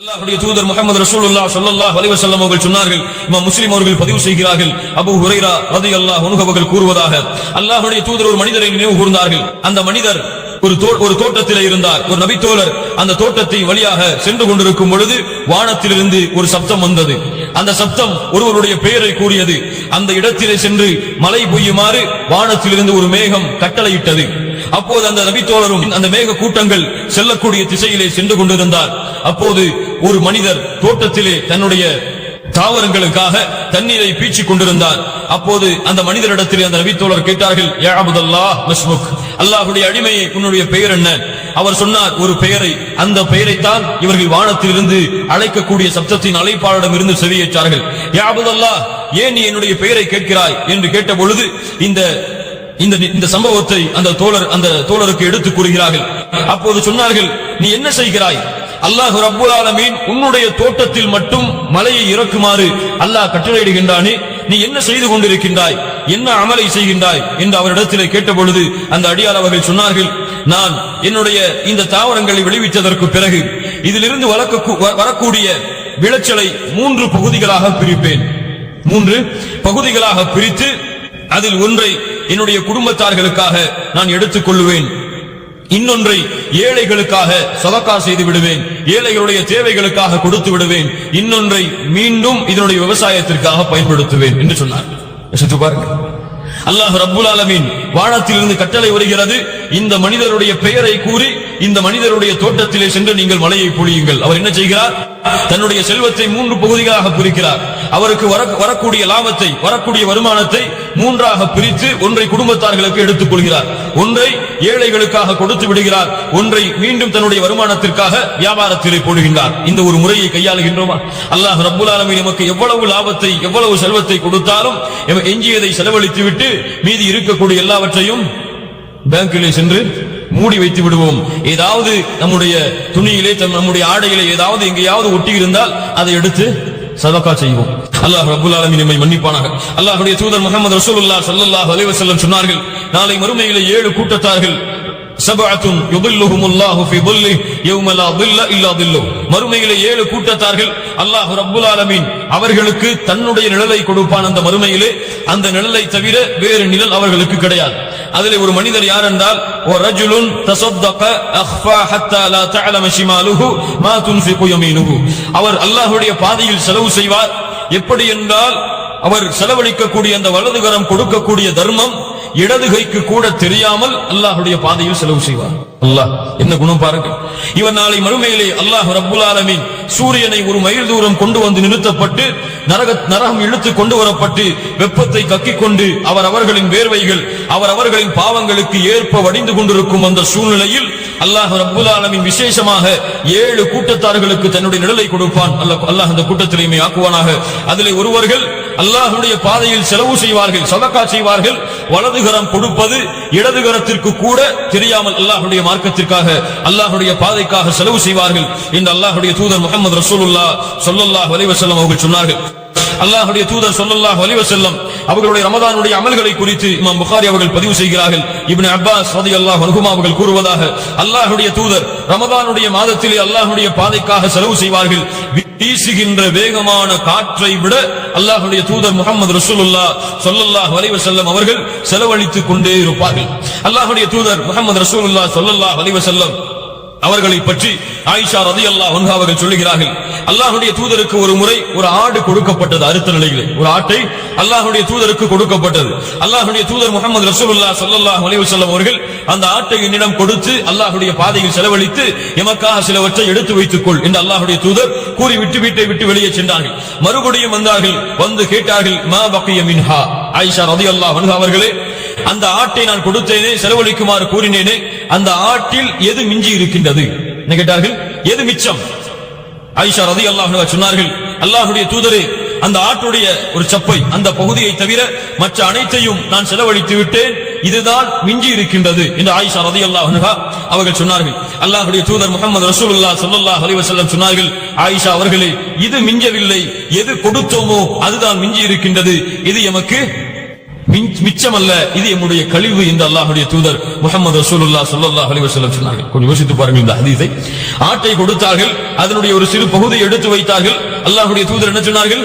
அல்லாஹ்வுடைய தூதர் முஹம்மது ரசூலுல்லாஹ் ஸல்லல்லாஹு அலைஹி வஸல்லம் அவர்கள் சொன்னார்கள். இமாம் முஸ்லிம் அவர்கள் பதிவு செய்கிறார்கள். அபூ ஹுரைரா ரலியல்லாஹு அன்ஹு அவர்கள் கூறுவதாக, அல்லாஹ்வுடைய தூதர் ஒரு மனிதரை நினைவு கூர்ந்தார்கள். அந்த மனிதர் ஒரு தோட்டத்திலே இருந்தார். ஒரு நபித்தோழர் அந்த தோட்டத்தை வழியாக சென்று கொண்டிருக்கும் பொழுது வானத்திலிருந்து ஒரு சப்தம் வந்தது. அந்த சப்தம் ஒருவருடைய பெயரை கூறியது. அந்த இடத்திலே சென்று மழை பெய்யுமாறு வானத்திலிருந்து ஒரு மேகம் கட்டளையிட்டது. அப்போது அந்த நபித்தோழரும் அந்த மேக கூட்டங்கள் செல்லக்கூடிய திசையிலே சென்று கொண்டிருந்தார். அப்போது ஒரு மனிதர் தோட்டத்திலே தன்னுடைய தாவரங்களுக்காக தண்ணீரை பீச்சிக் கொண்டிருந்தார். அப்போது அந்த மனிதரிடத்திலே அந்த நபித்தோழர் கேட்டார்கள், யா அப்துல்லாஹ் மஸ்முக், அல்லாஹ்வுடைய அடிமையே உன்னுடைய பெயர் என்ன? அவர் சொன்னார் ஒரு பெயரை. அந்த பெயரைத்தான் இவர்கள் வானத்திலிருந்து அழைக்கக்கூடிய சப்தத்தின் அழைப்பாளரிடம் இருந்து செவியேற்றார்கள். யா அப்துல்லாஹ், ஏன் நீ என்னுடைய பெயரை கேட்கிறாய் என்று கேட்ட பொழுது இந்த சம்பவத்தை அந்த தோழருக்கு எடுத்துக் கூறுகிறார்கள். அப்போது சொன்னார்கள், நீ என்ன செய்கிறாய்? அல்லாஹ் ரப்பல் ஆலமீன் உன்னுடைய தோட்டத்தில் மட்டும் மலையை இறக்குமாறு அல்லாஹ் கட்டளையிடுகின்றானே, நீ என்ன செய்து கொண்டிருக்கின்றாய், என்ன அமலை செய்கின்றாய் என்று அவரிடத்திலே கேட்ட பொழுது அந்த அடியார் அவர்கள் சொன்னார்கள், நான் என்னுடைய இந்த தாவரங்களை விளைவித்ததற்கு பிறகு இதிலிருந்து வரக்கூடிய விளைச்சலை 3 பகுதிகளாக பிரிப்பேன். 3 பகுதிகளாக பிரித்து அதில் ஒன்றை என்னுடைய குடும்பத்தார்களுக்காக நான் எடுத்துக் கொள்ளுவேன், இன்னொன்றை ஏழைகளுக்காக சதகா செய்து விடுவேன், ஏழைகளுடைய தேவைகளுக்காக கொடுத்து விடுவேன், இன்னொன்றை மீண்டும் இதனுடைய விவசாயத்திற்காக பயன்படுத்துவேன் என்று சொன்னார். அல்லாஹ் ரப்புல் ஆலமீன் வானத்திலிருந்து கட்டளை வருகிறது, இந்த மனிதருடைய பெயரை கூறி இந்த மனிதருடைய தோட்டத்திலே சென்று நீங்கள் மலையை பொழியுங்கள். அவர் என்ன செய்கிறார்? தன்னுடைய செல்வத்தை 3 பகுதிகளாக பிரிக்கிறார். அவருக்கு வரக்கூடிய லாபத்தை, வரக்கூடிய வருமானத்தை 3ஆக பிரித்து ஒன்றை குடும்பத்தார்களுக்கு எடுத்துக் கொள்கிறார், ஒன்றை ஏழைகளுக்காக கொடுத்து விடுகிறார், ஒன்றை மீண்டும் தன்னுடைய வருமானத்திற்காக வியாபாரத்திலே போடுகின்றார். இந்த ஒரு முறையை கையாளுகின்றோமா? அல்லாஹ் ரப்புல் ஆலமீன் நமக்கு எவ்வளவு லாபத்தை, எவ்வளவு செல்வத்தை கொடுத்தாலும் எஞ்சியதை செலவழித்து விட்டு மீதி இருக்கக்கூடிய எல்லாவற்றையும் பேங்கிலே சென்று மூடி வைத்து விடுவோம். ஏதாவது நம்முடைய துணியிலே, நம்முடைய ஆடையிலே ஏதாவது எங்கேயாவது ஒட்டி இருந்தால் அதை எடுத்து சதகா செய்வோம். அல்லாஹ் ரப்புல் ஆலமீன் நம்மை மன்னிப்பானாக. அல்லாஹ்வுடைய தூதர் முஹம்மது ரசூலுல்லாஹ் ஸல்லல்லாஹு அலைஹி வஸல்லம் சொன்னார்கள், நாளை மறுமையிலே 7 கூட்டத்தார்கள், சபஅத்துன் யுதில்லுஹுமுல்லாஹு ஃபீ தில்லிஹி யௌம லா தில்ல இல்லா தில்லுஹு, மறுமையிலே 7 கூட்டத்தார்கள் அல்லாஹ் ரப்புல் ஆலமீன் அவர்களுக்கு தன்னுடைய நிழலை கொடுப்பான். அந்த மறுமையிலே அந்த நிழலை தவிர வேறு நிழல் அவர்களுக்கு கிடையாது. அதிலே ஒரு மனிதர் யார் என்றால், ரஜுலுன் தஸத்தக அக்ஃபா ஹத்தா லா தஅலம ஷிமாலுஹு மா துன்ஃபிகு யமீனுஹு, அவர் அல்லாஹ்வுடைய பாதையில் செலவு செய்வார். எப்படி என்றால், அவர் செலவழிக்கக்கூடிய அந்த வலதுகரம் கொடுக்கக்கூடிய தர்மம் இடது கைக்கு கூட தெரியாமல் அல்லாஹ்வுடைய பாதையில் செலவு செய்வார். அல்லாஹ் என்ன குணம் பாருங்கள். இவர் நாளை மறுமையிலே அல்லாஹ் ரப்புல் ஆலமீன் சூரியனை 1 மைல் தூரம் கொண்டு வந்து நிறுத்தப்பட்டு நரகம் இழுத்து கொண்டு வரப்பட்டு வெப்பத்தை கக்கிக் கொண்டு அவர்களின் வேர்வைகள் அவர்களின் பாவங்களுக்கு ஏற்ப வடிந்து கொண்டிருக்கும் அந்த சூழ்நிலையில் அல்லாஹ் ரப்புல் ஆலமீன் விசேஷமாக 7 கூட்டத்தார்களுக்கு தன்னுடைய நிழலை கொடுப்பான். அல்லாஹ் அந்த கூட்டத்திலேயே ஆக்குவானாக. அதிலே ஒருவர்கள் அல்லாஹ்வுடைய பாதையில் செலவு செய்வார்கள், சதகா செய்வார்கள், வலதுகரம் கொடுப்பது இடதுகரத்திற்கு கூட தெரியாமல் அல்லாஹ்வுடைய மார்க்கத்திற்காக, அல்லாஹ்வுடைய பாதைக்காக செலவு செய்வார்கள் என்று அல்லாஹ்வுடைய தூதர் முஹம்மது ரசூலுல்லாஹ் ஸல்லல்லாஹு அலைஹி வஸல்லம் அவர்கள் சொன்னார்கள். அல்லாஹ்வுடைய தூதர் ஸல்லல்லாஹு அலைஹி வஸல்லம் அவர்களுடைய ரமதானுடைய அமல்களை குறித்து இமாம் புகாரி அவர்கள் பதிவு செய்கிறார்கள். இப்னு அப்பாஸ் ரலியல்லாஹு அன்ஹுமா அவர்கள் கூறுவதாக, அல்லாஹ்வுடைய தூதர் ரமதானுடைய மாதத்திலே அல்லாஹ்வுடைய பாதைக்காக செலவு செய்வார்கள். வீசுகின்ற வேகமான காற்றை விட அல்லாஹ்வுடைய தூதர் முஹம்மது ரசூலுல்லாஹ் ஸல்லல்லாஹு அலைஹி வஸல்லம் அவர்கள் செலவழித்துக் கொண்டே இருப்பார்கள். அல்லாஹ்வுடைய தூதர் முஹம்மது ரசூலுல்லாஹ் ஸல்லல்லாஹு அலைஹி வஸல்லம் அவர்களை பற்றி ஆயிஷா ரலியல்லாஹு அன்ஹா அவர்கள் சொல்லுகிறார்கள், அல்லாஹ்வுடைய தூதருக்கு ஒரு முறை ஒரு ஆடு கொடுக்கப்பட்டது. அறுத்த நிலையிலே ஒரு ஆட்டை அல்லாஹ்வுடைய தூதருக்கு கொடுக்கப்பட்டது. அல்லாஹ்வுடைய தூதர் முஹம்மது ரசூலுல்லாஹ் ஸல்லல்லாஹு அலைஹி வஸல்லம் அவர்கள் அந்த ஆட்டை என்னிடம் கொடுத்து அல்லாஹ்வுடைய பாதையில் செலவழித்து எமக்காக சிலவற்றை எடுத்து வைத்துக் கொள் என்று அல்லாஹ்வுடைய தூதர் கூறிவிட்டு வீட்டை விட்டு வெளியே சென்றார்கள். மறுபடியும் வந்தார்கள், வந்து கேட்டார்கள், மா பக்கிய மின்ஹா, ஆயிஷா ரலியல்லாஹு அன்ஹா அவர்களே, அந்த ஆட்டை நான் கொடுத்தேனே, செலவழிக்குமாறு கூறினேனே, அந்த ஆட்டில் எது மிஞ்சி இருக்கின்றது என்ன கேட்டார்கள். எது மிச்சம்? ஆயிஷா ரலியல்லாஹு அன்ஹா சொன்னார்கள், அல்லாஹ்வுடைய தூதரே, அந்த ஆட்டுடைய ஒரு சப்பை, அந்த பகுதியை தவிர மற்ற அனைத்தையும் நான் செலவழித்து விட்டேன், இதுதான் மிஞ்சி இருக்கின்றது என்று ஆயிஷா ரலியல்லாஹு அன்ஹா அவர்கள் சொன்னார்கள். அல்லாஹ்வுடைய தூதர் முஹம்மது ரசூலுல்லாஹ் ஸல்லல்லாஹு அலைஹி வஸல்லம் சொன்னார்கள், ஆயிஷா அவர்களே, இது மிஞ்சவில்லை, எது கொடுத்தோமோ அதுதான் மிஞ்சி இருக்கின்றது, இது எமக்கு மிச்சமல்ல, இது நம்முடைய கழிவு என்று அல்லாஹ்வுடைய தூதர் முஹம்மது ரசூலுல்லாஹ் ஸல்லல்லாஹு அலைஹி வஸல்லம் சொன்னார்கள். கொஞ்சம் யோசித்து பாருங்கள் இந்த ஹதீஸை. ஆட்டை கொடுத்தார்கள், அதனுடைய ஒரு சிறு பகுதியை எடுத்து வைத்தார்கள். அல்லாஹ்வுடைய தூதர் என்ன சொன்னார்கள்?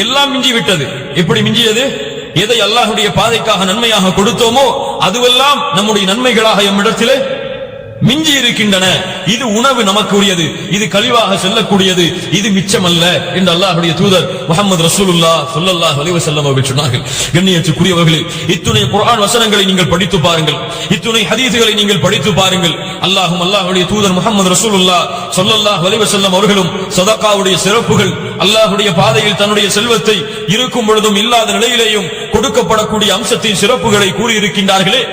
எல்லாம் மிஞ்சி விட்டது. எப்படி மிஞ்சியது? எதை அல்லாஹ்வுடைய பாதைக்காக நன்மையாக கொடுத்தோமோ அதுவெல்லாம் நம்முடைய நன்மைகளாக எம்மிடத்திலே மிஞ்சி இருக்கின்றன. இது உணவு நமக்கு உரியது, இது கழிவாக செல்லக்கூடியது, இது மிச்சமல்ல என்று அல்லாஹ்வுடைய தூதர் முஹம்மது ரசூலுல்லாஹ் ஸல்லல்லாஹு அலைஹி வஸல்லம் அவர்கள் சொன்னார்கள். கண்ணியத்துக்குரியவர்களே, இத்துணை குர்ஆன் வசனங்களை நீங்கள் படித்து பாருங்கள், இத்துணை ஹதீஸ்களை நீங்கள் படித்து பாருங்கள். அல்லாஹ்வுடைய தூதர் முஹம்மது ரசூலுல்லாஹ் ஸல்லல்லாஹு அலைஹி வஸல்லம் அவர்களும் சதகாவுடைய சிறப்புகள், அல்லாஹ்வுடைய பாதையில் தன்னுடைய செல்வத்தை இருக்கும் பொழுதும் இல்லாத நிலையிலேயும் கொடுக்கப்படக்கூடிய அம்சத்தின் சிறப்புகளை கூறியிருக்கின்றார்களே.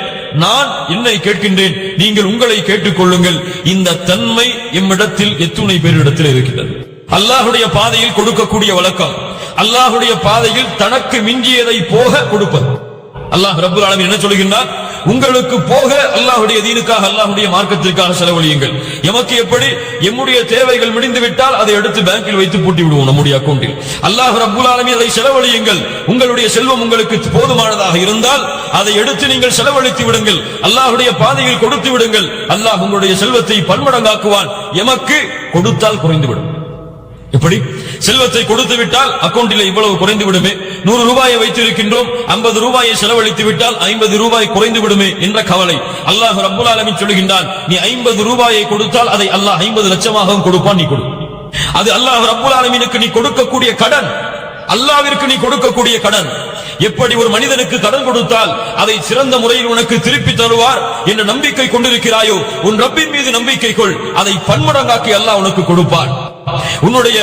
நான் என்னை கேட்கின்றேன், நீங்கள் உங்களை கேட்டுக் கொள்ளுங்கள். இந்த தன்மை எம்மிடத்தில் எத்துணை பேரிடத்தில் இருக்கின்றது? அல்லாஹ்வுடைய பாதையில் கொடுக்கக்கூடிய வழக்கம், அல்லாஹ்வுடைய பாதையில் தனக்கு மிஞ்சியதை போக கொடுப்பது. அல்லாஹ் ரப்பல் ஆலமீன் என்ன சொல்கின்றார்? உங்களுக்கு போக அல்லாஹ்வுடைய தீனுக்காக, அல்லாஹ்வுடைய மார்க்கத்திற்காக செலவழியுங்கள். எமக்கு எப்படி? எம்முடைய தேவைகள் முடிந்து விட்டால் அதை எடுத்து பேங்கில் வைத்து பூட்டி விடுவோம் நம்முடைய அக்கவுண்டில். அல்லாஹ் ரப்பல் ஆலமீன் அதை செலவழியுங்கள். உங்களுடைய செல்வம் உங்களுக்கு போதுமானதாக இருந்தால் அதை எடுத்து நீங்கள் செலவழித்து விடுங்கள், அல்லாஹ்வுடைய பாதையில் கொடுத்து விடுங்கள். அல்லாஹ் உங்களுடைய செல்வத்தை பன்மடங்காக்குவான். எமக்கு கொடுத்தால் குறைந்துவிடும். எப்படி? செல்வத்தை கொடுத்து விட்டால் அக்கவுண்டில் இவ்வளவு குறைந்து விடுமே, 100 ரூபாயை வைத்திருக்கின்றோம், 50 ரூபாயை செலவழித்து விட்டால் 50 ரூபாய் குறைந்து விடுமே என்ற கவலை. அல்லாஹ் ரப்பல் ஆலமீன் சொல்கின்றான், நீ 50 ரூபாயை கொடுத்தால் அதை அல்லாஹ் 50 லட்சமாகவும் கொடுப்பான், நீ கொடு. அது அல்லாஹ் ரப்பல் ஆலமீனுக்கு நீ கொடுக்கக்கூடிய கடன், அல்லாஹ்விற்கு நீ கொடுக்கக்கூடிய கடன். எப்படி ஒரு மனிதனுக்கு கடன் கொடுத்தால் அதை சிறந்த முறையில் உனக்கு திருப்பி தருவார் என்ற நம்பிக்கை கொண்டிருக்கிறாயோ, உன் ரப்பின் மீது நம்பிக்கை கொள், அதை பன்மடங்காக்கி அல்லாஹ் உனக்கு கொடுப்பான். உன்னுடைய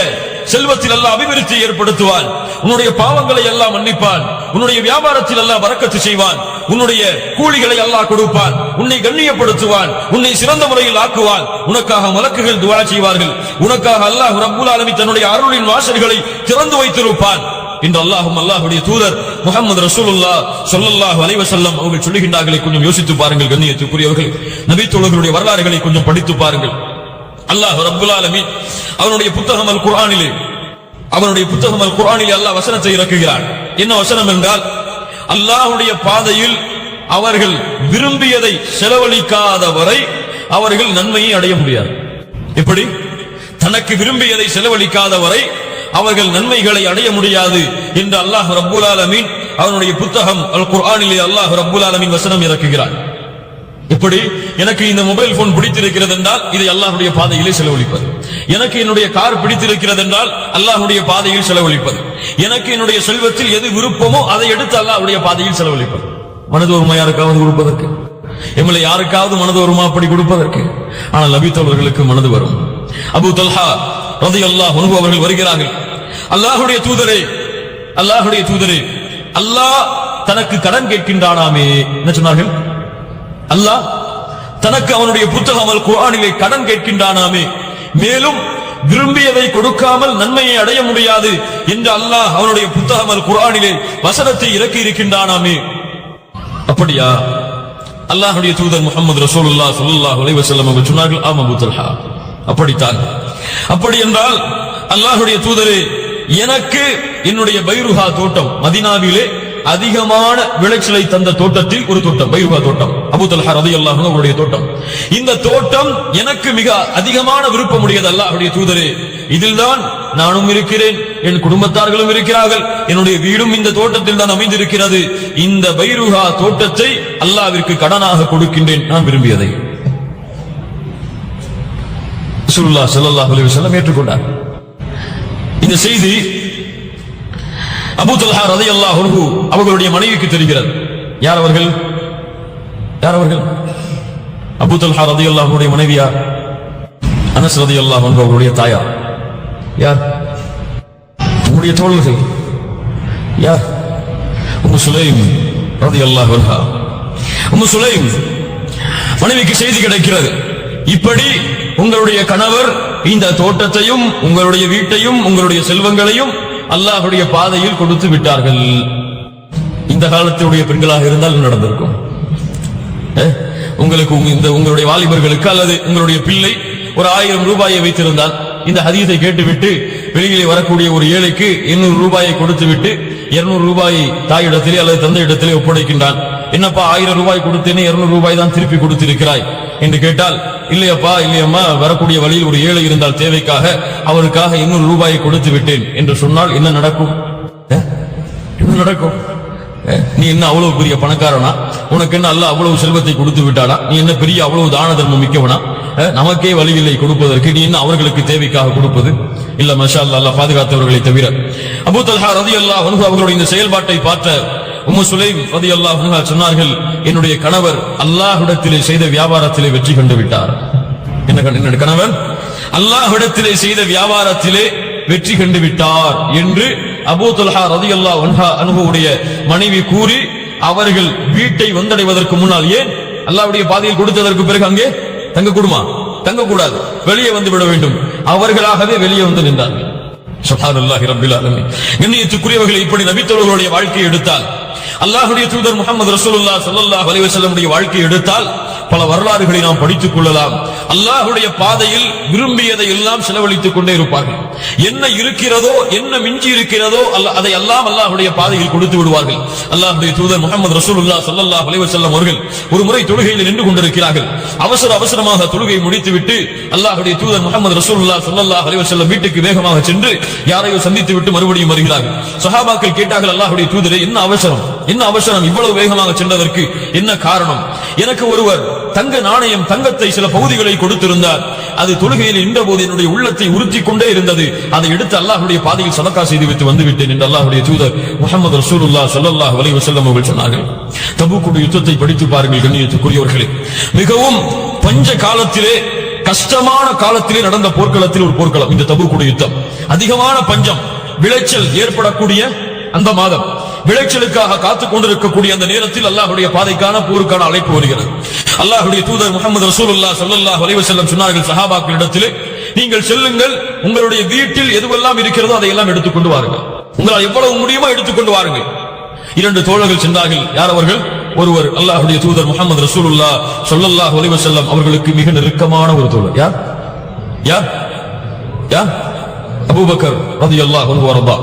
செல்வத்தில் அல்லாஹ் அபிவிருத்தி ஏற்படுத்துவான், உன்னுடைய பாவங்களை அல்லாஹ் மன்னிப்பான், உன்னுடைய வியாபாரத்தில் அல்லாஹ் பரக்கத்து செய்வான், உன்னுடைய கூலிகளை அல்லாஹ் கொடுப்பான், உன்னை கண்ணியப்படுத்துவான், உன்னை சிறந்த முறையில் ஆக்குவான். உனக்காக மலக்குகள் துஆ செய்வார்கள், உனக்காக அல்லாஹ் ரப்பல் ஆலமீன் தன்னுடைய அருளின் வாசல்களை திறந்து வைத்திருப்பான் என்று அல்லாஹ்வுடைய தூதர் முஹம்மது ரசூலுல்லாஹ் ஸல்லல்லாஹு அலைஹி வஸல்லம் அவர்கள் சொல்லுகின்றார்களே. கொஞ்சம் யோசித்து பாருங்கள் கண்ணியத்துக்குரியவர்களே, நபி தோழர்களுடைய வரலாறுகளை கொஞ்சம் படித்து பாருங்கள். அல்லாஹ் ரப்பல் ஆலமீன் அவனுடைய புத்தகம் அல் குர்ஆனிலே அல்லாஹ் வசனத்தை இறக்குகிறான். என்ன வசனம் என்றால், அல்லாஹ்வுடைய பாதையில் அவர்கள் விரும்பியதை செலவழிக்காத வரை அவர்கள் நன்மையை அடைய முடியாது. எப்படி? தனக்கு விரும்பியதை செலவழிக்காத வரை அவர்கள் நன்மைகளை அடைய முடியாது என்று அல்லாஹ் ரப்பல் ஆலமீன் அவனுடைய புத்தகம் அல் குர்ஆனிலே அல்லாஹ் ரப்பல் ஆலமீன் வசனம் இறக்குகிறான். எப்படி? எனக்கு இந்த மொபைல் போன் பிடித்திருக்கிறது என்றால் இதை அல்லாஹ்வுடைய பாதையிலே செலவழிப்பது, எனக்கு என்னுடைய கார் பிடித்திருக்கிறது என்றால் அல்லாஹ்வுடைய பாதையில் செலவழிப்பது, எனக்கு என்னுடைய செல்வத்தில் எது விருப்பமோ அதை எடுத்து அல்லாஹ்வுடைய பாதையில் செலவழிப்பது. மனது ஒருமா யாருக்காவது கொடுப்பதற்கு, எம்மை யாருக்காவது மனது வருமா அப்படி கொடுப்பதற்கு? ஆனால் நபி தோழர்களுக்கு மனது வரும். அபூ தல்ஹா ரலியல்லாஹு அன்ஹு அவர்கள் வருகிறார்கள், அல்லாஹ்வுடைய தூதரே, அல்லாஹ் தனக்கு கடன் கேட்கின்றானாமே. என்ன சொன்னார்கள்? அல்லாஹ் தனக்கு அவனுடைய புத்தகம் அல் குர்ஆனிலே கடன் கேட்கின்றானாமே, மேலும் விரும்பியதை கொடுக்காமல் நன்மையை அடைய முடியாது என்று அல்லாஹ் அவனுடைய புத்தகம் அல் குர்ஆனிலே வசனத்தை இறக்கி இருக்கின்றானாமே. அப்படியா? அல்லாஹ்வுடைய தூதர் முஹம்மது ரசூலுல்லாஹ் ஸல்லல்லாஹு அலைஹி வஸல்லம் அவர்கள் சொன்னார்கள், ஆம் அபூ தல்ஹா, அப்படித்தான். அப்படி என்றால் அல்லாஹ்வுடைய தூதரே, எனக்கு என்னுடைய பைருஹா தோட்டம், மதீனாவிலே அதிகமான விளைச்சலை தந்த தோட்டத்தில் ஒரு தோட்டம், பைருஹா தோட்டம், அபூ தல்ஹா ரலியல்லாஹு அன்ஹு அவருடைய தோட்டம். இந்த தோட்டம் எனக்கு மிக அதிகமான விருப்பம் உடையது அல்லாஹ்வுடைய தூதரே. இதில்தான் நானும் இருக்கிறேன், என் குடும்பத்தார்களும் இருக்கிறார்கள், என்னுடைய வீடும் இந்த தோட்டத்தில் தான் அமைந்திருக்கிறது. இந்த பைருஹா தோட்டத்தை அல்லாஹ்விற்கு கடனாக கொடுக்கின்றேன், நான் விரும்பியதை. ரசூலுல்லாஹ் ஸல்லல்லாஹு அலைஹி வஸல்லம் ஏற்றுக்கொண்டார். இந்த செய்தி அபூ தல்ஹா ரலியல்லாஹு அன்ஹு அவர்களுடைய மனைவிக்கு தெரிகிறது. யார் அவர்கள்? அபூ தல்ஹா ரலியல்லாஹு அன்ஹுடைய மனைவி யார்? அனஸ் ரலியல்லாஹு அன்ஹு அவர்களுடைய தாயார். யார்? உங்களுடைய தோழர்கள் யார்? உம்மு சுலைம் ரலியல்லாஹு அன்ஹா. உம்மு சுலைம் மனைவிக்கு செய்தி கிடைக்கிறது, இப்படி உங்களுடைய கணவர் இந்த தோட்டத்தையும் உங்களுடைய வீட்டையும் உங்களுடைய செல்வங்களையும் அல்லாஹ்வுடைய பாதையில் கொடுத்து விட்டார்கள். இந்த காலத்துடைய பெண்களாக இருந்தால் நடந்திருக்கும். உங்களுக்கு உங்களுடைய வாலிபர்களுக்கு அல்லது உங்களுடைய பிள்ளை ஒரு 1000 ரூபாயை வைத்திருந்தால், இந்த ஹதீஸை கேட்டுவிட்டு வெளியிலே வரக்கூடிய ஒரு ஏழைக்கு 800 ரூபாயை கொடுத்து விட்டு 200 ரூபாயை தாயிடத்திலே அல்லது தந்தை இடத்திலே ஒப்படைக்கின்றான். என்னப்பா 1000 ரூபாய் கொடுத்தேனே 200 ரூபாய் தான் திருப்பி கொடுத்திருக்கிறாய் என்று கேட்டால், இல்லையப்பா இல்லையம்மா, வரக்கூடிய வழியில் ஒரு ஏழை இருந்தால் தேவைக்காக அவருக்காக 200 ரூபாயை கொடுத்து விட்டேன் என்று சொன்னால் என்ன நடக்கும்? என்ன நடக்கும்? நீ என்ன அவ்வளவு பெரிய பணக்காரனா? உனக்கு என்ன அல்லாஹ் அவ்வளவு செல்வத்தை கொடுத்து விட்டானா? நீ என்ன பெரிய அவ்வளவு தான தர்மம் மிக்கவனா? நமக்கே வழியில்லை கொடுப்பதற்கு, நீ என்ன அவர்களுக்கு தேவைக்காக கொடுப்பது? இல்ல மாஷா அல்லாஹ், அல்லாஹ் பாதுகாத்தவர்களை தவிர. அபூ தல்ஹா ரலியல்லாஹு அன்ஹு அவர்களுடைய இந்த செயல்பாட்டை பார்த்த உம்மு சுலைம் ரலியல்லாஹு அன்ஹா சொன்னார்கள், என்னுடைய கணவர் அல்லாஹ்விடத்திலே செய்த வியாபாரத்திலே வெற்றி கண்டு விட்டார். என்ன கணவர் அல்லாஹ்விடத்திலே செய்த வியாபாரத்திலே வெற்றி கண்டு விட்டார் என்று அபூ தல்ஹா ரலியல்லாஹு அன்ஹுவுடைய மனைவி கூறி அவர்கள் வீட்டை வந்தடைவதற்கு முன்னால், ஏன் அல்லாஹ்வுடைய பாதையில் கொடுத்ததற்கு பிறகு அங்கே தங்க கூடுமா? தங்கக்கூடாது, வெளியே வந்து விட வேண்டும். அவர்களாகவே வெளியே வந்து நின்றார்கள். சுப்ஹானல்லாஹி ரப்பில் ஆலமீன். கண்ணியத்துக்குரியவர்களை, இப்படி நபித்தோழர்களுடைய வாழ்க்கையை எடுத்தால், அல்லாஹ்வுடைய தூதர் முஹம்மது ரசூலுல்லாஹ் ஸல்லல்லாஹு அலைஹி வஸல்லம் வாழ்க்கையை எடுத்தால் பல வரலாறுகளை நாம் படித்துக் கொள்ளலாம். அல்லாஹ்வுடைய பாதையில் விரும்பியதை எல்லாம் செலவழித்துக் கொண்டே இருப்பார்கள். என்ன இருக்கிறதோ, என்ன மிஞ்சி இருக்கிறதோ அதை எல்லாம் அல்லாஹ்வுடைய பாதையில் கொடுத்து விடுவார்கள். அல்லாஹ்வுடைய தூதர் முஹம்மது ரசூலுல்லாஹ் ஸல்லல்லாஹு அலைஹி வஸல்லம் அவர்கள் ஒரு முறை தொழுகையில் நின்று கொண்டிருக்கிறார்கள். அவசரமாக தொழுகை முடித்துவிட்டு அல்லாஹ்வுடைய தூதர் முஹம்மது ரசூலுல்லாஹ் ஸல்லல்லாஹு அலைஹி வஸல்லம் வீட்டுக்கு வேகமாக சென்று யாரையோ சந்தித்து விட்டு மறுபடியும் வருகிறார்கள். சஹாபாக்கள் கேட்டார்கள், அல்லாஹ்வுடைய தூதரே, என்ன அவசரம், என்ன அவசரம், இவ்வளவு வேகமாக சென்றதற்கு என்ன காரணம்? எனக்கு ஒருவர் தங்க நாணயம், தங்கத்தை சில பகுதிகளை கொடுத்திருந்தார். அது தொழுகையில் நின்றபோது என்னுடைய உள்ளத்தை உறுத்திக் கொண்டே இருந்தது. அதை எடுத்து அல்லாஹ்வுடைய பாதையில் சதகா செய்துவிட்டு வந்துவிட்டேன் என்று அல்லாஹ்வுடைய தூதர் முஹம்மது ரசூலுல்லாஹ் ஸல்லல்லாஹு அலைஹி வஸல்லம் அவர்கள் சொன்னார்கள். தபூக்குடைய யுத்தத்தை படித்து பாருங்கள் கண்ணியத்துக்குரியவர்களே. மிகவும் பஞ்ச காலத்திலே, கஷ்டமான காலத்திலே நடந்த போர்க்களத்தில் ஒரு போர்க்களம் இந்த தபூக்குடைய யுத்தம். அதிகமான பஞ்சம், விளைச்சல் ஏற்படக்கூடிய அந்த மாதம், விளைச்சலுக்காக காத்துக் கொண்டிருக்கக்கூடிய அந்த நேரத்தில் அல்லாஹ்வுடைய பாதைக்கான போருக்கான அழைப்பு வருகிறது. அல்லாஹ்வுடைய தூதர் முஹம்மது ரசூலுல்லாஹ் ஸல்லல்லாஹு அலைஹி வஸல்லம் சொன்னார்கள் சஹாபாக்களிடத்திலே, நீங்கள் செல்லுங்கள், உங்களுடைய வீட்டில் எதுவெல்லாம் இருக்கிறதோ அதையெல்லாம் எடுத்துக்கொண்டு வாருங்கள். உங்களால் எவ்வளவு முடியுமோ எடுத்துக்கொண்டு வாருங்கள். 2 தோழர்கள் சென்றார்கள். யார் அவர்கள்? ஒருவர் அல்லாஹ்வுடைய தூதர் முஹம்மது ரசூலுல்லாஹ் ஸல்லல்லாஹு அலைஹி வஸல்லம் அவர்களுக்கு மிக நெருக்கமான ஒரு தோழர். யார் யார் யார்? அபூபக்கர் ரலியல்லாஹு அன்ஹு வர்தா.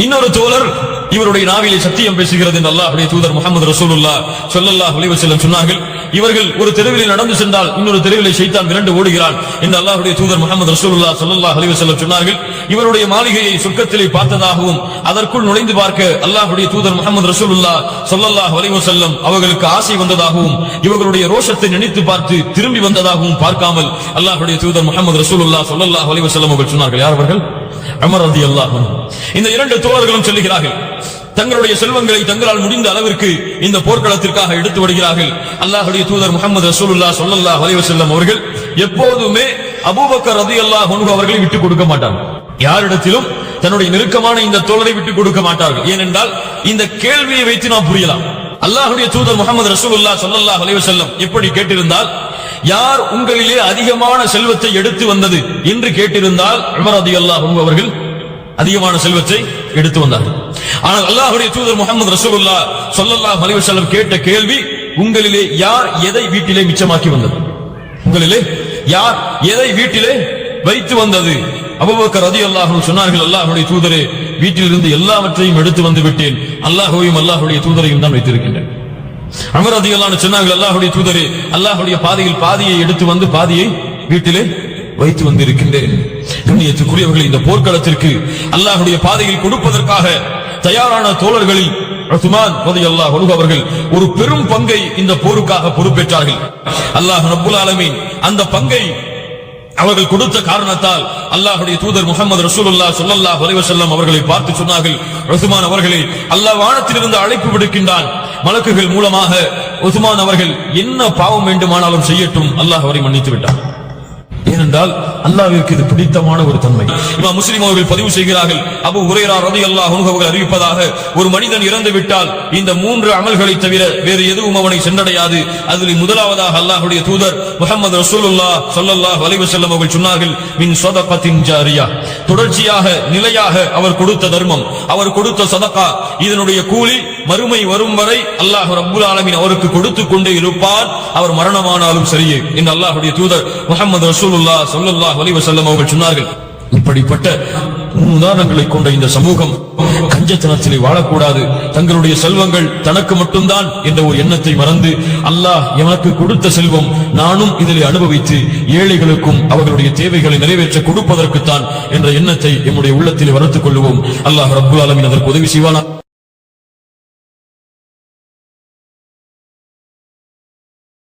இன்னொரு தோழர் இவருடைய நாவிலே சத்தியம் பேசுகிறது என்று அல்லாஹ்வுடைய தூதர் முஹம்மது ரசூலுல்லாஹ் ஸல்லல்லாஹு அலைஹி வஸல்லம் சொன்னார்கள். இவர்கள் ஒரு தெருவிலே நடந்து சென்றால் இன்னொரு தெருவிலே ஷைத்தான் விரண்டு ஓடுகிறான் என்று அல்லாஹ்வுடைய தூதர் முஹம்மது ரசூலுல்லாஹ் ஸல்லல்லாஹு அலைஹி வஸல்லம் சொன்னார்கள். இவருடைய மாளிகையை சொர்க்கத்திலே பார்த்ததாகவும் அதற்குள் நுழைந்து பார்க்க அல்லாஹ்வுடைய தூதர் முஹம்மது ரசூலுல்லாஹ் ஸல்லல்லாஹு அலைஹி வஸல்லம் அவர்களுக்கு ஆசை வந்ததாகவும் இவர்களுடைய ரோஷத்தை நினைத்து பார்த்து திரும்பி வந்ததாகவும் பார்க்காமல் அல்லாஹ்வுடைய தூதர் முஹம்மது ரசூலுல்லாஹ் ஸல்லல்லாஹு அலைஹி வஸல்லம் அவர்கள் சொன்னார்கள். யார் அவர்கள்? உமர் ரலியல்லாஹு அன்ஹு. இந்த 2 தோழர்களும் சொல்லுகிறார்கள், தங்களுடைய செல்வங்களை தங்களால் முடிந்த அளவிற்கு இந்த போர்க்களத்திற்காக எடுத்து வருகிறார்கள். அல்லாஹ்வுடைய தூதர் முஹம்மது ரசூலுல்லாஹ் ஸல்லல்லாஹு அலைஹி வஸல்லம் அவர்கள் எப்போதுமே அபூபக்கர் ரலியல்லாஹு அன்ஹு அவர்களை விட்டுக் கொடுக்க மாட்டார்கள். யாரிடத்திலும் தன்னுடைய நெருக்கமான இந்த தோழரை விட்டுக் கொடுக்க மாட்டார்கள். ஏனென்றால் இந்த கேள்வியை வைத்து நாம் புரியலாம். அல்லாஹ்வுடைய தூதர் முஹம்மது ரசூலுல்லாஹ் ஸல்லல்லாஹு அலைஹி வஸல்லம் எப்படி கேட்டிருந்தால், யார் உங்களிலே அதிகமான செல்வத்தை எடுத்து வந்தது என்று கேட்டிருந்தால் உமர் ரலியல்லாஹு அன்ஹு அவர்கள் அதிகமான செல்வத்தை எடுத்து வந்தார்கள். ஆனால் அல்லாஹ்வுடைய தூதர் முஹம்மது ரசூலுல்லாஹ் ஸல்லல்லாஹு அலைஹி வஸல்லம் கேட்ட கேள்வி, உங்களிலே யார் எதை வீட்டிலே மிச்சமாக்கி வந்தது? உங்களிலே யார் எதை வீட்டிலே வைத்து வந்தது? அபூபக்கர் ரலியல்லாஹு அன்ஹு சொன்னார்கள், அல்லாஹ்வுடைய தூதரே, வீட்டிலிருந்து எல்லாவற்றையும் எடுத்து வந்து விட்டேன். அல்லாஹ்வையும் அல்லாஹ்வுடைய தூதரையும் தான் வைத்திருக்கின்றேன். உமர் ரலியல்லாஹு அன்ஹு சொன்னார்கள், அல்லாஹ்வுடைய தூதரே, அல்லாஹ்வுடைய பாதையில் பாதியை எடுத்து வந்து பாதியை வீட்டிலே வைத்து வந்திருக்கின்றேன். கண்ணியத்துக்குரியவர்களே, இந்த போர்க்களத்திற்கு அல்லாஹ்வுடைய பாதையில் கொடுப்பதற்காக தயாரான தோழர்களில் உஸ்மான் ரலியல்லாஹு அன்ஹு அவர்கள் ஒரு பெரும் பங்கை இந்த போருக்காக பொறுப்பேற்றார்கள். அல்லாஹ் ரப்பல் ஆலமீன் அந்த பங்கை அவர்கள் கொடுத்த காரணத்தால் அல்லாஹ்வுடைய தூதர் முஹம்மது ரசூலுல்லாஹ் ஸல்லல்லாஹு அலைஹி வஸல்லம் அவர்களை பார்த்து சொன்னார்கள், உஸ்மான் அவர்களே, அல்லாஹ் வானத்திலிருந்து அழைப்பு விடுக்கின்றான். மலக்குகள் மூலமாக உஸ்மான் அவர்கள் என்ன பாவம் வேண்டுமானாலும் செய்யட்டும், அல்லாஹ் அவரை மன்னித்து விட்டார். ஏனென்றால் அல்லாஹ்விற்கு இது பிடித்தமான ஒரு தன்மை. இமாம் முஸ்லிம் அவர்கள் பதிவு செய்கிறார்கள், அபூ ஹுரைரா ரலியல்லாஹு அன்ஹு அவர்கள் அறிவிப்பதாக, ஒரு மனிதன் இறந்து விட்டால் இந்த 3 அமல்களை தவிர வேறு எதுவும் அவனை சென்றடையாது. அதில் முதலாவதாக அல்லாஹ்வுடைய தூதர் முஹம்மது ரசூலுல்லாஹ் ஸல்லல்லாஹு அலைஹி வஸல்லம் அவர்கள் சொன்னார்கள், மின் ஸதகத்தின் ஜாரியா, தொடர்ச்சியாக நிலையாக அவர் கொடுத்த தர்மம், அவர் கொடுத்த சதகா, இதனுடைய கூலி மறுமை வரும் வரை அல்லாஹ் ரப்பல் ஆலமீன் அவருக்கு கொடுத்து கொண்டே இருப்பார், அவர் மரணமானாலும் சரியே என்று அல்லாஹ்வுடைய தூதர் முஹம்மது ரசூலுல்லாஹ் ஸல்லல்லாஹு அலைஹி வஸல்லம் அவர்கள் சொன்னார்கள். இப்படிப்பட்ட உதாரணங்களை கொண்ட இந்த சமூகம் கஞ்சத்தனத்திலே வாழக்கூடாது. தங்களுடைய செல்வங்கள் தனக்கு மட்டும்தான் என்ற ஒரு எண்ணத்தை மறந்து, அல்லாஹ் எனக்கு கொடுத்த செல்வம் நானும் இதிலே அனுபவித்து ஏழைகளுக்கும் அவர்களுடைய தேவைகளை நிறைவேற்ற கொடுப்பதற்குத்தான் என்ற எண்ணத்தை நம்முடைய உள்ளத்தில் வளர்த்துக் கொள்வோம். அல்லாஹ் ரப்புல் ஆலமீன் அதற்கு உதவி செய்வானா.